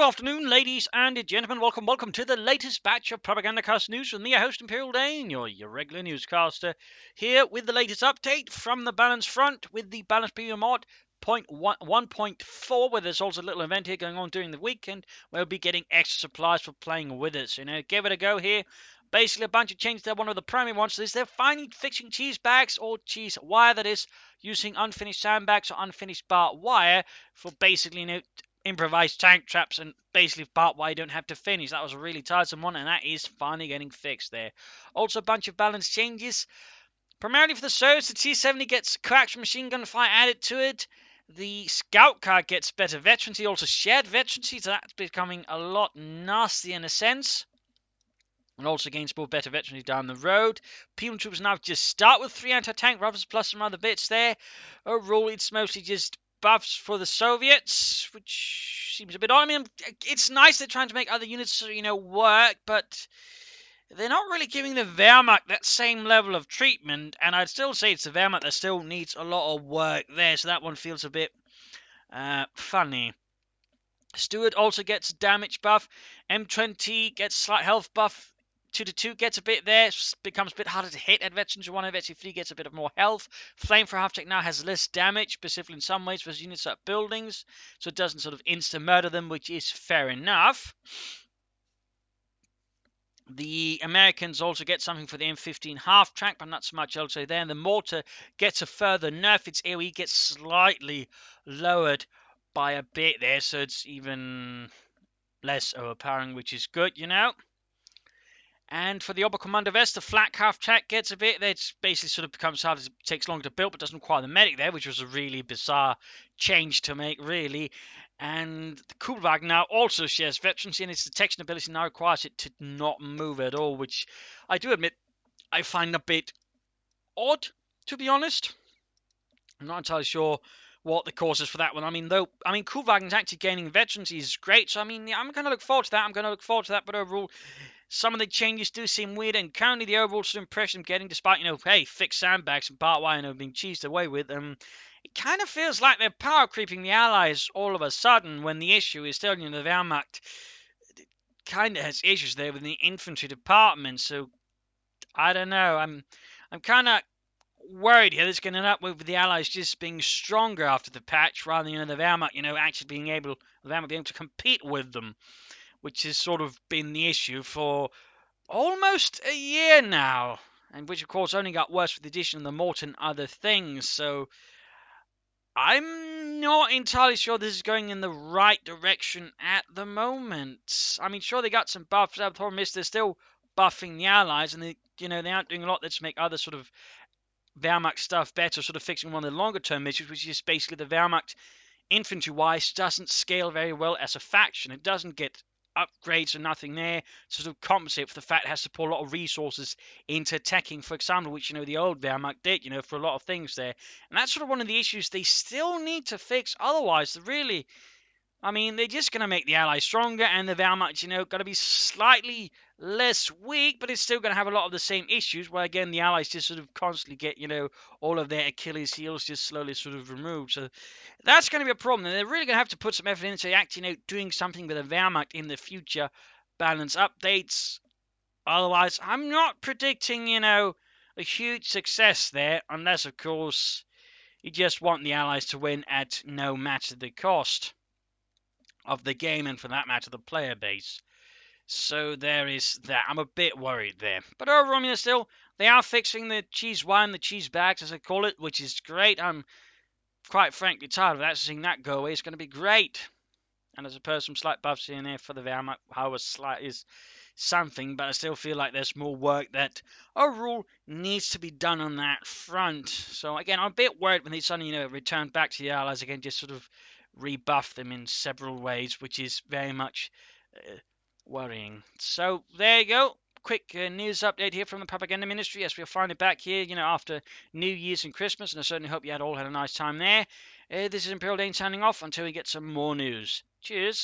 afternoon, ladies and gentlemen. Welcome to the latest batch of Propagandacast news with me, your host, Imperial Dane, your regular newscaster, here with the latest update from the balance front with the balance premium mod 1.4, where there's also a little event here going on during the weekend. We'll be getting extra supplies for playing with us. Give it a go here. Basically, a bunch of changes there. One of the primary ones is they're finally fixing Cheesebags or cheese wire, that is, using unfinished sandbags or unfinished barbed wire for basically, improvised tank traps and basically part why you don't have to finish. That was a really tiresome one, and that is finally getting fixed there. Also, a bunch of balance changes. Primarily for the service, the T-70 gets coaxial machine gun fire added to it. The scout car gets better veterancy, also shared veterancy, so that's becoming a lot nastier in a sense. And also gains more better veterancy down the road. People troopers now just start with 3 anti-tank rifles plus some other bits there. Overall, it's mostly just buffs for the Soviets, which seems a bit odd. I mean, it's nice they're trying to make other units, work, but they're not really giving the Wehrmacht that same level of treatment, and I'd still say it's the Wehrmacht that still needs a lot of work there, so that one feels a bit funny. Stewart also gets a damage buff. M20 gets slight health buff. 2-2 gets a bit there, becomes a bit harder to hit at veterans. 1 at veteran 3 gets a bit of more health. Flame for half-tech now has less damage, specifically in some ways, for units at buildings, so it doesn't sort of insta-murder them, which is fair enough. The Americans also get something for the M15 half-track, but not so much else there. And the mortar gets a further nerf. Its AoE gets slightly lowered by a bit there, so it's even less overpowering, which is good, And for the Oberkommando West, the flak half-track gets a bit. It basically sort of becomes harder, takes longer to build, but doesn't require the medic there, which was a really bizarre change to make, really. And the Kubelwagen now also shares veterancy, and its detection ability now requires it to not move at all, which I do admit I find a bit odd, to be honest. I'm not entirely sure what the cause is for that one. Kubelwagen's actually gaining veterancy is great, so I'm going to look forward to that. But overall, some of the changes do seem weird, and currently the overall sort of impression I'm getting, despite, fixed sandbags and barbed wire, being cheesed away with, it kind of feels like they're power creeping the Allies all of a sudden, when the issue is still, the Wehrmacht kind of has issues there with the infantry department, so I don't know. I'm kind of worried here that it's going to end up with the Allies just being stronger after the patch, rather than, the Wehrmacht, actually being able to compete with them, which has sort of been the issue for almost a year now, and which of course only got worse with the addition of the mortar and other things, so I'm not entirely sure this is going in the right direction at the moment. Sure, they got some buffs. The problem is they're still buffing the Allies, and they aren't doing a lot to make other sort of Wehrmacht stuff better, sort of fixing one of the longer term issues, which is basically the Wehrmacht infantry-wise doesn't scale very well as a faction. It doesn't get upgrades or nothing there to sort of compensate for the fact it has to pour a lot of resources into attacking, for example, which the old Wehrmacht did, for a lot of things there. And that's sort of one of the issues they still need to fix. Otherwise, they're just going to make the Allies stronger, and the Wehrmacht, going to be slightly less weak, but it's still going to have a lot of the same issues, where, again, the Allies just sort of constantly get, all of their Achilles heels just slowly sort of removed. So that's going to be a problem, and they're really going to have to put some effort into actually, doing something with the Wehrmacht in the future balance updates. Otherwise, I'm not predicting, a huge success there, unless, of course, you just want the Allies to win at no matter the cost of the game, and for that matter, the player base. So there is that. I'm a bit worried there. But overall, still, they are fixing the cheese wine, the cheese bags, as I call it, which is great. I'm quite frankly tired of that. Seeing that go away is going to be great. And as opposed to some slight buffs in there for the Wehrmacht, how a slight is something, but I still feel like there's more work that overall needs to be done on that front. So again, I'm a bit worried when they suddenly, return back to the Allies again, just sort of rebuff them in several ways, which is very much worrying. So there you go. Quick news update here from the Propaganda Ministry. Yes, we'll find it back here, after New Year's and Christmas, and I certainly hope you all had a nice time there. This is Imperial Dane signing off until we get some more news. Cheers.